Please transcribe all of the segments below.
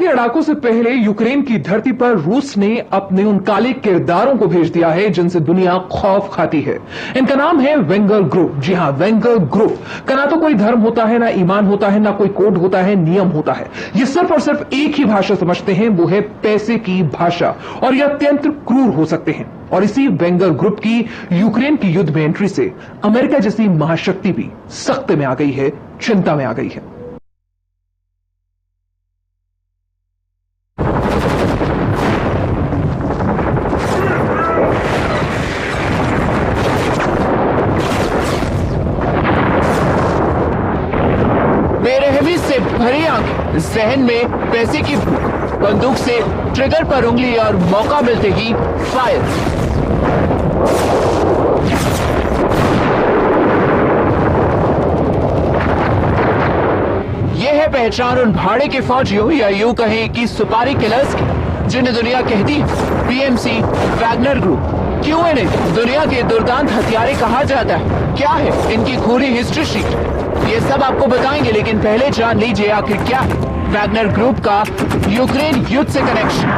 के लड़ाकों से पहले यूक्रेन की धरती पर रूस ने अपने उन काले किरदारों को भेज दिया है जिनसे दुनिया खौफ खाती है। इनका नाम है वेंगर ग्रुप। जी हां, वेंगर ग्रुप का ना तो कोई धर्म होता है, ना ईमान होता है, ना कोई कोड होता है, नियम होता है। ये सिर्फ और सिर्फ एक ही भाषा समझते हैं, वो है पैसे की भाषा, और ये अत्यंत क्रूर हो सकते हैं। और इसी वेंगर ग्रुप की यूक्रेन की युद्ध में एंट्री से अमेरिका जैसी महाशक्ति भी सख्त में आ गई है, चिंता में आ गई है। बेरहमी से भरी आंखें, जहन में पैसे की भूख, बंदूक से ट्रिगर पर उंगली और मौका मिलते ही फायर। यह है पहचान उन भाड़े के फौजियों या यूं कहें कि सुपारी किलर्स की, जिन्हें दुनिया कहती है पीएमसी वैगनर ग्रुप। क्यों इन्हें दुनिया के दुर्दांत हथियारे कहा जाता है? क्या है इनकी पूरी हिस्ट्री शीट? ये सब आपको बताएंगे, लेकिन पहले जान लीजिए आखिर क्या है वैगनर ग्रुप का यूक्रेन युद्ध से कनेक्शन।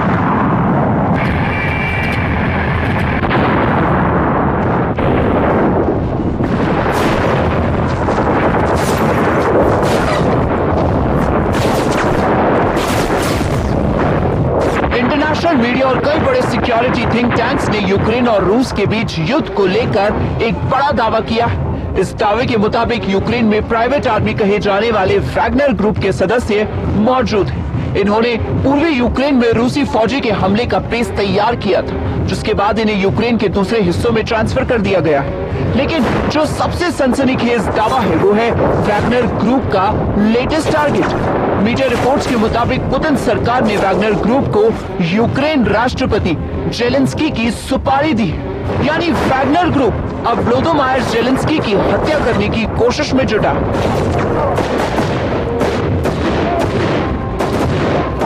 इंटरनेशनल मीडिया और कई बड़े सिक्योरिटी थिंक टैंक्स ने यूक्रेन और रूस के बीच युद्ध को लेकर एक बड़ा दावा किया है। इस दावे के मुताबिक यूक्रेन में प्राइवेट आर्मी कहे जाने वाले वैगनर ग्रुप के सदस्य मौजूद हैं। इन्होंने पूर्वी यूक्रेन में रूसी फौजी के हमले का पेस तैयार किया था, जिसके बाद इन्हें यूक्रेन के दूसरे हिस्सों में ट्रांसफर कर दिया गया है। लेकिन जो सबसे सनसनीखेज दावा है वो है वैगनर ग्रुप का लेटेस्ट टारगेट। मीडिया रिपोर्ट्स के मुताबिक पुतिन सरकार ने वैगनर ग्रुप को यूक्रेन राष्ट्रपति जेलेंस्की की सुपारी दी है। यानी वैगनर ग्रुप अब व्लोदिमीर जेलेंस्की की हत्या करने की कोशिश में जुटा।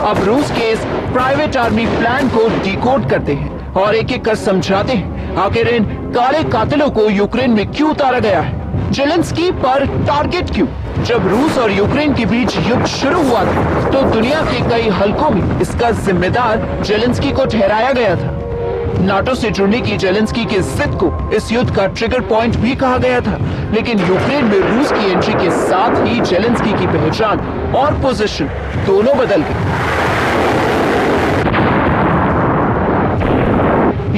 अब रूस के इस प्राइवेट आर्मी प्लान को डिकोड करते हैं और एक एक कर समझाते हैं आखिर इन काले कातिलों को यूक्रेन में क्यों उतारा गया है, जेलेंस्की पर टारगेट क्यों। जब रूस और यूक्रेन के बीच युद्ध शुरू हुआ था तो दुनिया के कई हलकों में इसका जिम्मेदार जेलेंस्की को ठहराया गया था। नाटो से जुड़ने की जेलेंस्की की जिद को इस युद्ध का ट्रिगर पॉइंट भी कहा गया था। लेकिन यूक्रेन में रूस की एंट्री के साथ ही जेलेंस्की की पहचान और पोजीशन दोनों बदल गई।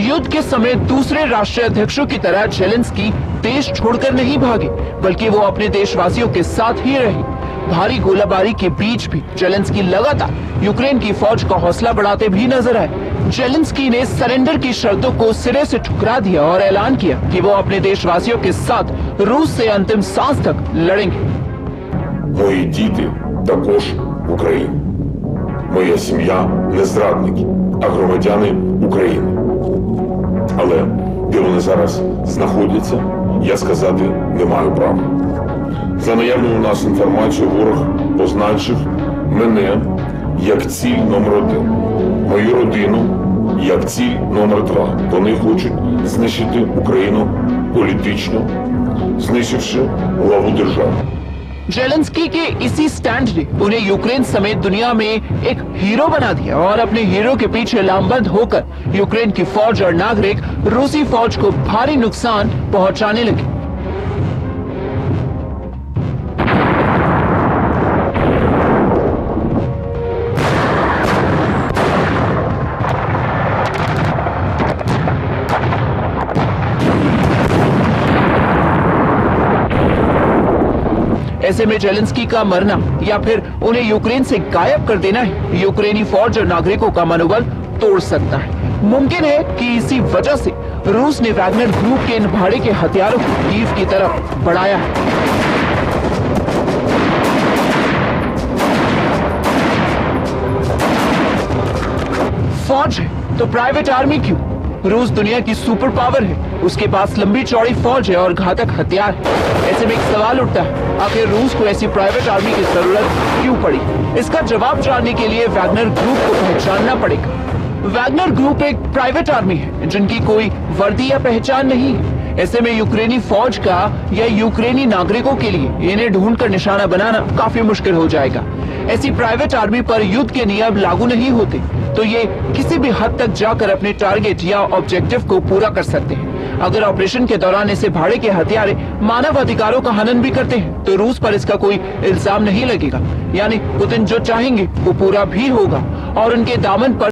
युद्ध के समय दूसरे राष्ट्रीय अध्यक्षों की तरह जेलेंस्की देश छोड़कर नहीं भागे, बल्कि वो अपने देशवासियों के साथ ही रहे। भारी गोलाबारी के बीच भी जेलेंस्की लगातार यूक्रेन की फौज का हौसला बढ़ाते भी नजर आए। जेलेंस्की ने सरेंडर की शर्तों को सिरे से ठुकरा दिया और ऐलान किया कि वो अपने देशवासियों के साथ रूस से अंतिम सांस तक लड़ेंगे। Мої діти також Україна. Моя сім'я не зрадники, а громадяни України. Але де вони зараз знаходяться, я сказати не маю права. За наявною у нас інформацією, ворог позначив мене як ціль номер 1, мою родину як ціль номер 2. Вони хочуть знищити Україну політично, знищивши главу держави. जेलेंस्की के इसी स्टैंड ने उन्हें यूक्रेन समेत दुनिया में एक हीरो बना दिया और अपने हीरो के पीछे लामबंद होकर यूक्रेन की फौज और नागरिक रूसी फौज को भारी नुकसान पहुंचाने लगे। ऐसे में जेलेंस्की का मरना या फिर उन्हें यूक्रेन से गायब कर देना ही यूक्रेनी फौज और नागरिकों का मनोबल तोड़ सकता है। मुमकिन है कि इसी वजह से रूस ने वैगनर ग्रुप के इन भाड़े के हथियारों को कीव की तरफ बढ़ाया है। फौज है तो प्राइवेट आर्मी क्यों? रूस दुनिया की सुपर पावर है, उसके पास लंबी चौड़ी फौज है और घातक हथियार है। ऐसे में एक सवाल उठता है, आखिर रूस को ऐसी प्राइवेट आर्मी की जरूरत क्यों पड़ी? इसका जवाब जानने के लिए वैगनर ग्रुप को पहचानना पड़ेगा। वैगनर ग्रुप एक प्राइवेट आर्मी है जिनकी कोई वर्दी या पहचान नहीं है। ऐसे में यूक्रेनी फौज का या यूक्रेनी नागरिकों के लिए इन्हें ढूंढकर निशाना बनाना काफी मुश्किल हो जाएगा। ऐसी प्राइवेट आर्मी पर युद्ध के नियम लागू नहीं होते, तो ये किसी भी हद तक जाकर अपने टारगेट या ऑब्जेक्टिव को पूरा कर सकते हैं। अगर ऑपरेशन के दौरान ऐसे भाड़े के हथियारे मानव अधिकारों का हनन भी करते हैं तो रूस पर इसका कोई इल्जाम नहीं लगेगा, यानी पुतिन जो चाहेंगे वो पूरा भी होगा और उनके दामन पर